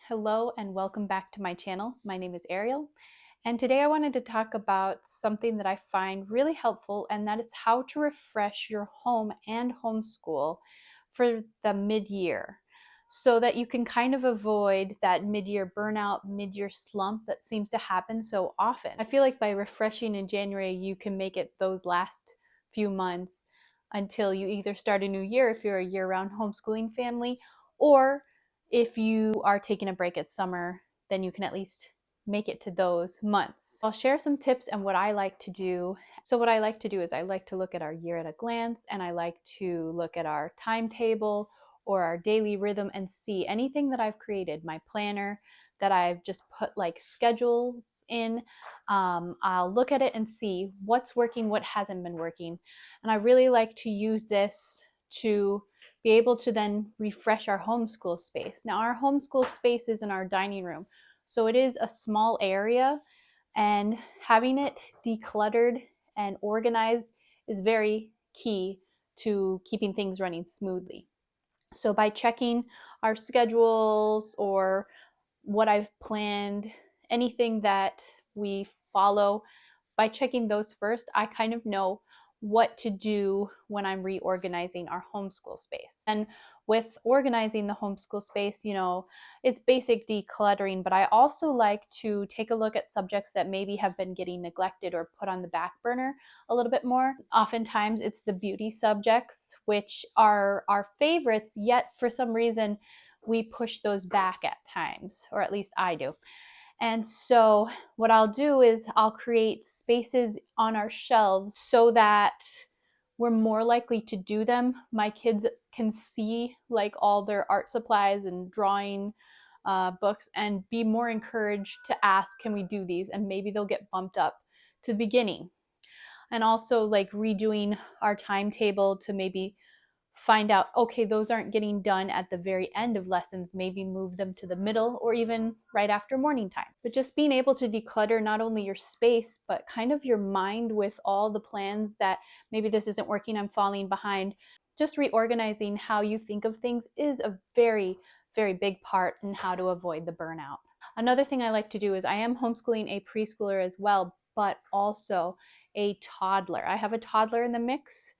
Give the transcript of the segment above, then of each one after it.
Hello and welcome back to my channel. My name is Ariel, and today I wanted to talk about something that I find really helpful, and that is how to refresh your home and homeschool for the mid-year so that you can kind of avoid that mid-year burnout, mid-year slump that seems to happen so often. I feel like by refreshing in January, you can make it those last few months until you either start a new year if you're a year-round homeschooling family, or if you are taking a break at summer, then you can at least make it to those months. I'll share some tips and what I like to do. So what I like to do is I like to look at our year at a glance, and I like to look at our timetable or our daily rhythm and see anything that I've created, my planner that I've just put like schedules in. I'll look at it and see what's working, what hasn't been working. And I really like to use this to be able to then refresh our homeschool space. Now, our homeschool space is in our dining room, so it is a small area, and having it decluttered and organized is very key to keeping things running smoothly. So by checking our schedules or what I've planned, anything that we follow, by checking those first, I kind of know what to do when I'm reorganizing our homeschool space. And with organizing the homeschool space, it's basic decluttering, but I also like to take a look at subjects that maybe have been getting neglected or put on the back burner a little bit more. Oftentimes it's the beauty subjects, which are our favorites, yet for some reason we push those back at times, or at least I do. And so what I'll do is I'll create spaces on our shelves so that we're more likely to do them. My kids can see like all their art supplies and drawing books and be more encouraged to ask, can we do these? And maybe they'll get bumped up to the beginning. And also like redoing our timetable to maybe find out, okay, those aren't getting done at the very end of lessons, maybe move them to the middle or even right after morning time. But just being able to declutter not only your space, but kind of your mind with all the plans that maybe this isn't working, I'm falling behind. Just reorganizing how you think of things is a very, very big part in how to avoid the burnout. Another thing I like to do is I am homeschooling a preschooler as well, but also a toddler. I have a toddler in the mix,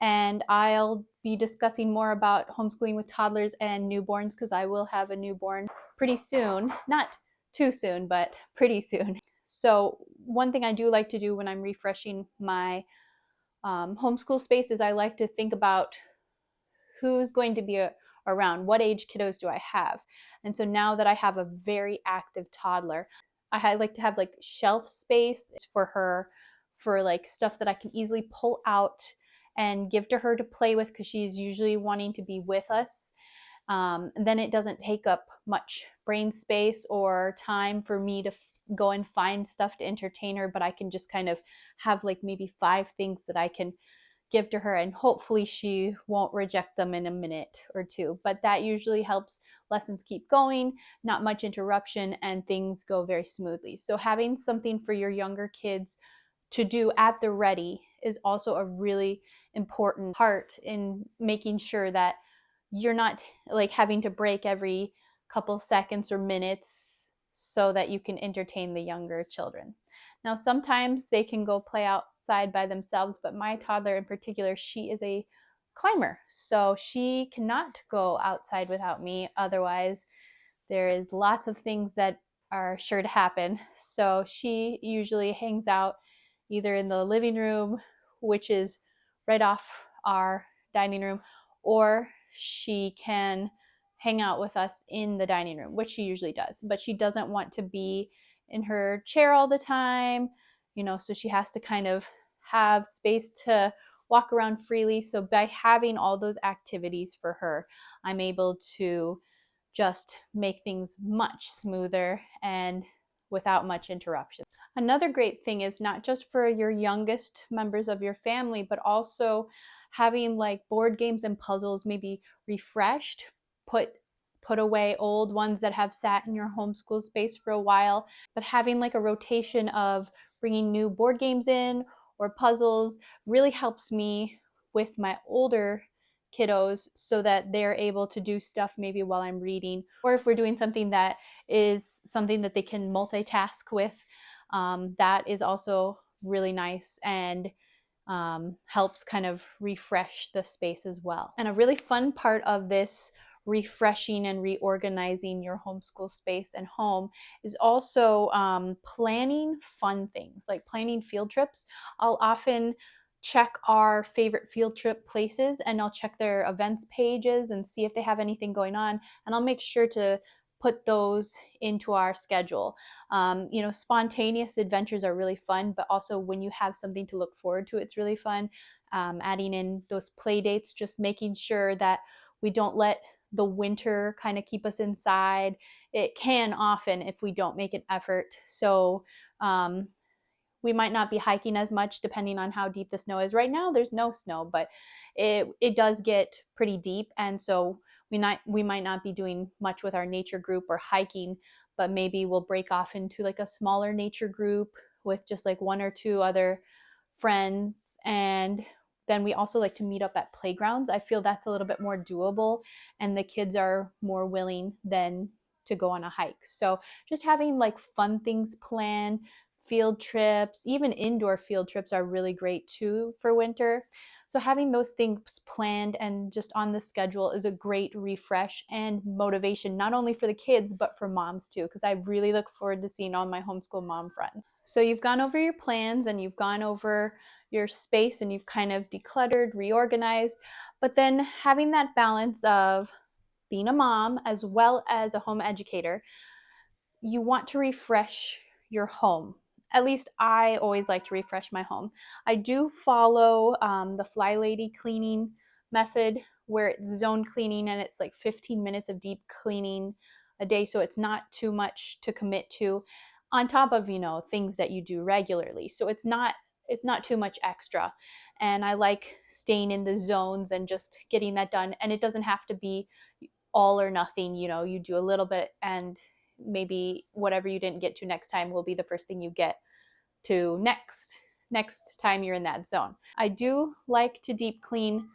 and I'll be discussing more about homeschooling with toddlers and newborns because I will have a newborn pretty soon. Not too soon, but pretty soon. So one thing I do like to do when I'm refreshing my homeschool space is I like to think about who's going to be around, what age kiddos do I have. And so now that I have a very active toddler, I like to have like shelf space for her, for like stuff that I can easily pull out and give to her to play with because she's usually wanting to be with us. And then it doesn't take up much brain space or time for me to go and find stuff to entertain her, but I can just kind of have like maybe 5 things that I can give to her, and hopefully she won't reject them in a minute or two. But that usually helps lessons keep going, not much interruption, and things go very smoothly. So having something for your younger kids to do at the ready is also a really important part in making sure that you're not like having to break every couple seconds or minutes so that you can entertain the younger children. Now, sometimes they can go play outside by themselves, but my toddler in particular, she is a climber, so she cannot go outside without me. Otherwise, there is lots of things that are sure to happen. So she usually hangs out either in the living room, which is right off our dining room, or she can hang out with us in the dining room, which she usually does. But she doesn't want to be in her chair all the time, so she has to kind of have space to walk around freely. So by having all those activities for her, I'm able to just make things much smoother and without much interruption. Another great thing is not just for your youngest members of your family, but also having like board games and puzzles maybe refreshed, put away old ones that have sat in your homeschool space for a while, but having like a rotation of bringing new board games in or puzzles really helps me with my older kiddos so that they're able to do stuff maybe while I'm reading, or if we're doing something that is something that they can multitask with, that is also really nice and helps kind of refresh the space as well. And a really fun part of this refreshing and reorganizing your homeschool space and home is also planning fun things, like planning field trips. I'll often check our favorite field trip places, and I'll check their events pages and see if they have anything going on, and I'll make sure to put those into our schedule. Spontaneous adventures are really fun, but also when you have something to look forward to, it's really fun. Adding in those play dates, just making sure that we don't let the winter kind of keep us inside. It can often if we don't make an effort. So we might not be hiking as much depending on how deep the snow is. Right now there's no snow, but it does get pretty deep, and so we might not be doing much with our nature group or hiking, but maybe we'll break off into like a smaller nature group with just like one or two other friends. And then we also like to meet up at playgrounds. I feel that's a little bit more doable, and the kids are more willing than to go on a hike. So just having like fun things planned, field trips, even indoor field trips are really great too for winter. So having those things planned and just on the schedule is a great refresh and motivation, not only for the kids, but for moms too, because I really look forward to seeing all my homeschool mom friends. So you've gone over your plans and you've gone over your space and you've kind of decluttered, reorganized, but then having that balance of being a mom as well as a home educator, you want to refresh your home. At least I always like to refresh my home. I do follow the Fly Lady cleaning method, where it's zone cleaning and it's like 15 minutes of deep cleaning a day, so it's not too much to commit to on top of, things that you do regularly. So it's not too much extra. And I like staying in the zones and just getting that done, and it doesn't have to be all or nothing. You do a little bit, and maybe whatever you didn't get to next time will be the first thing you get to next time you're in that zone. I do like to deep clean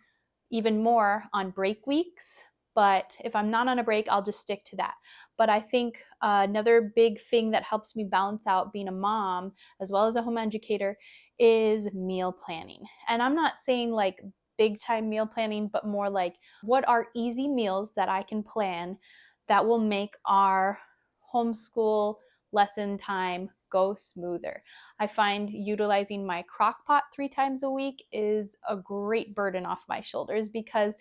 even more on break weeks, but if I'm not on a break, I'll just stick to that. But I think another big thing that helps me balance out being a mom as well as a home educator is meal planning. And I'm not saying like big time meal planning, but more like what are easy meals that I can plan that will make our homeschool lesson time go smoother. I find utilizing my crock pot 3 times a week is a great burden off my shoulders, because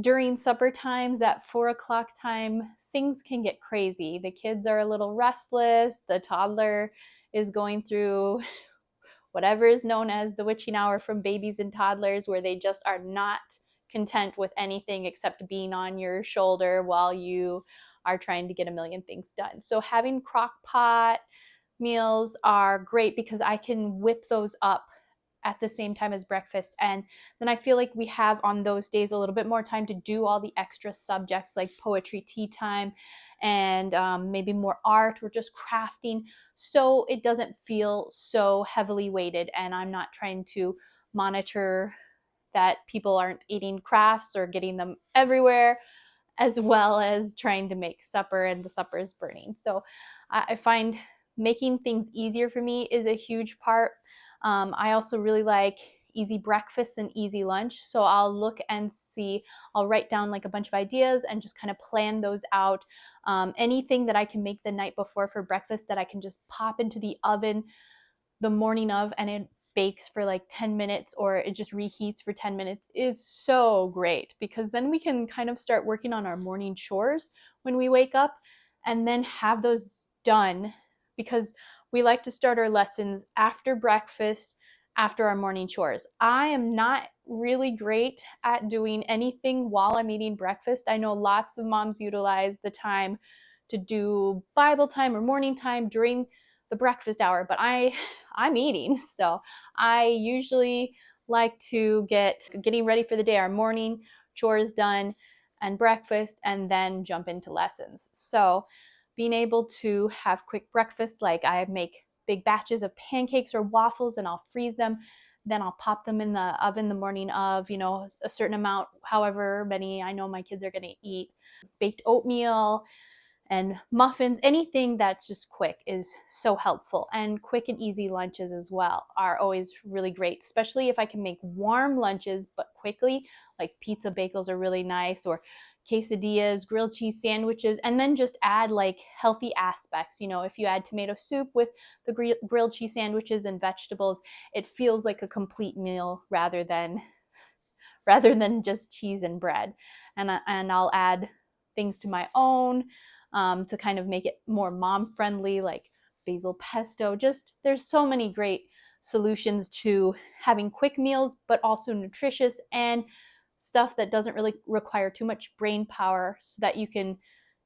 during supper times, that 4 o'clock time, things can get crazy. The kids are a little restless. The toddler is going through whatever is known as the witching hour from babies and toddlers, where they just are not content with anything except being on your shoulder while you are trying to get a million things done. So having crock pot meals are great because I can whip those up at the same time as breakfast. And then I feel like we have on those days a little bit more time to do all the extra subjects like poetry tea time and maybe more art or just crafting. So it doesn't feel so heavily weighted, and I'm not trying to monitor that people aren't eating crafts or getting them everywhere, as well as trying to make supper and the supper is burning. So I find making things easier for me is a huge part. I also really like easy breakfast and easy lunch. So I'll look and see, I'll write down like a bunch of ideas and just kind of plan those out. Anything that I can make the night before for breakfast that I can just pop into the oven the morning of and it bakes for like 10 minutes or it just reheats for 10 minutes is so great, because then we can kind of start working on our morning chores when we wake up and then have those done, because we like to start our lessons after breakfast, after our morning chores. I am not really great at doing anything while I'm eating breakfast. I know lots of moms utilize the time to do Bible time or morning time during the breakfast hour, but I'm eating, so I usually like to getting ready for the day, our morning chores done and breakfast, and then jump into lessons. So being able to have quick breakfast, like I make big batches of pancakes or waffles and I'll freeze them. Then I'll pop them in the oven the morning of, you know, a certain amount, however many I know my kids are going to eat. Baked oatmeal and muffins, anything that's just quick is so helpful. And quick and easy lunches as well are always really great, especially if I can make warm lunches but quickly, like pizza bagels are really nice, or quesadillas, grilled cheese sandwiches, and then just add like healthy aspects. You know, if you add tomato soup with the grilled cheese sandwiches and vegetables, it feels like a complete meal rather than just cheese and bread. And I'll add things to my own to kind of make it more mom friendly, like basil pesto. Just there's so many great solutions to having quick meals, but also nutritious and stuff that doesn't really require too much brain power, so that you can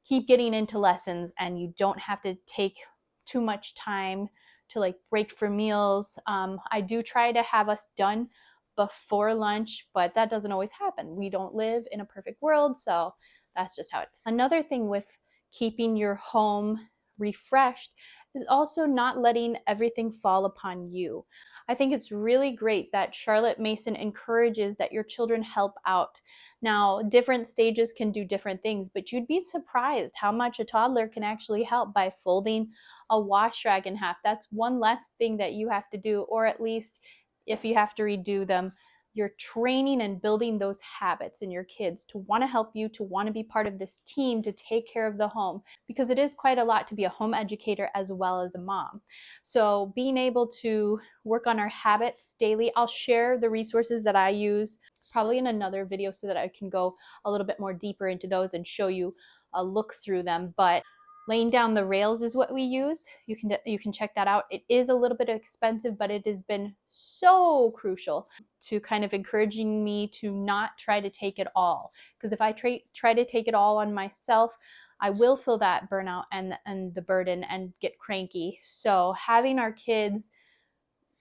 keep getting into lessons and you don't have to take too much time to like break for meals. I do try to have us done before lunch, but that doesn't always happen. We don't live in a perfect world, so that's just how it is. Another thing with keeping your home refreshed is also not letting everything fall upon you. I think it's really great that Charlotte Mason encourages that your children help out. Now, different stages can do different things, but you'd be surprised how much a toddler can actually help by folding a wash rag in half. That's one less thing that you have to do, or at least if you have to redo them, you're training and building those habits in your kids to want to help you, to want to be part of this team, to take care of the home, because it is quite a lot to be a home educator as well as a mom. So being able to work on our habits daily, I'll share the resources that I use probably in another video so that I can go a little bit more deeper into those and show you a look through them. But laying down the rails is what we use. You can check that out. It is a little bit expensive, but it has been so crucial to kind of encouraging me to not try to take it all. Because if I try to take it all on myself, I will feel that burnout and the burden and get cranky. So having our kids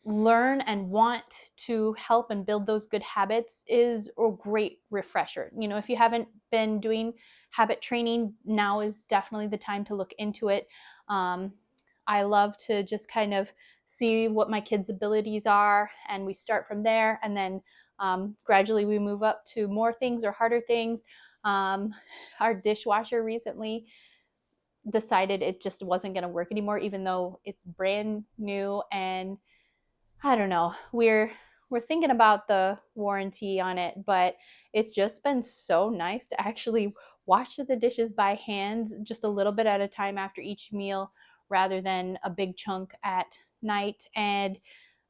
learn and want to help and build those good habits is a great refresher. You know, if you haven't been doing habit training, now is definitely the time to look into it. I love to just kind of see what my kids' abilities are, and we start from there, and then gradually we move up to more things or harder things. Our dishwasher recently decided it just wasn't going to work anymore, even though it's brand new, and I don't know. We're thinking about the warranty on it, but it's just been so nice to actually wash the dishes by hand just a little bit at a time after each meal rather than a big chunk at night. And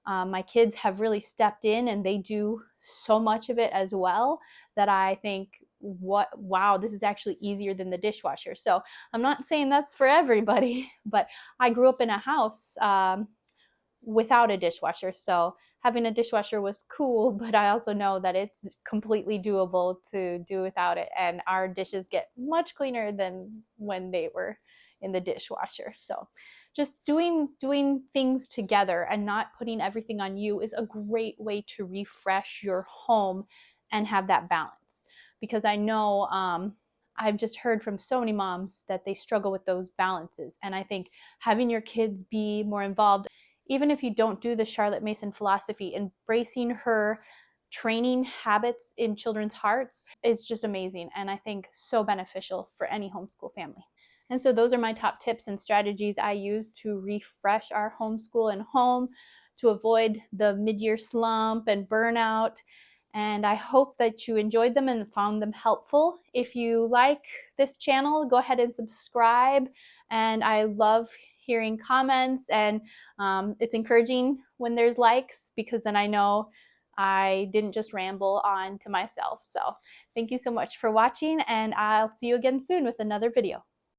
my kids have really stepped in and they do so much of it as well that I think, wow, this is actually easier than the dishwasher. So I'm not saying that's for everybody, but I grew up in a house without a dishwasher, so having a dishwasher was cool, but I also know that it's completely doable to do without it, and our dishes get much cleaner than when they were in the dishwasher. So just doing things together and not putting everything on you is a great way to refresh your home and have that balance, because I know I've just heard from so many moms that they struggle with those balances, and I think having your kids be more involved, even if you don't do the Charlotte Mason philosophy, embracing her training habits in children's hearts, it's just amazing, and I think so beneficial for any homeschool family. And so those are my top tips and strategies I use to refresh our homeschool and home, to avoid the mid-year slump and burnout. And I hope that you enjoyed them and found them helpful. If you like this channel, go ahead and subscribe. And I love hearing comments, and it's encouraging when there's likes, because then I know I didn't just ramble on to myself. So thank you so much for watching, and I'll see you again soon with another video.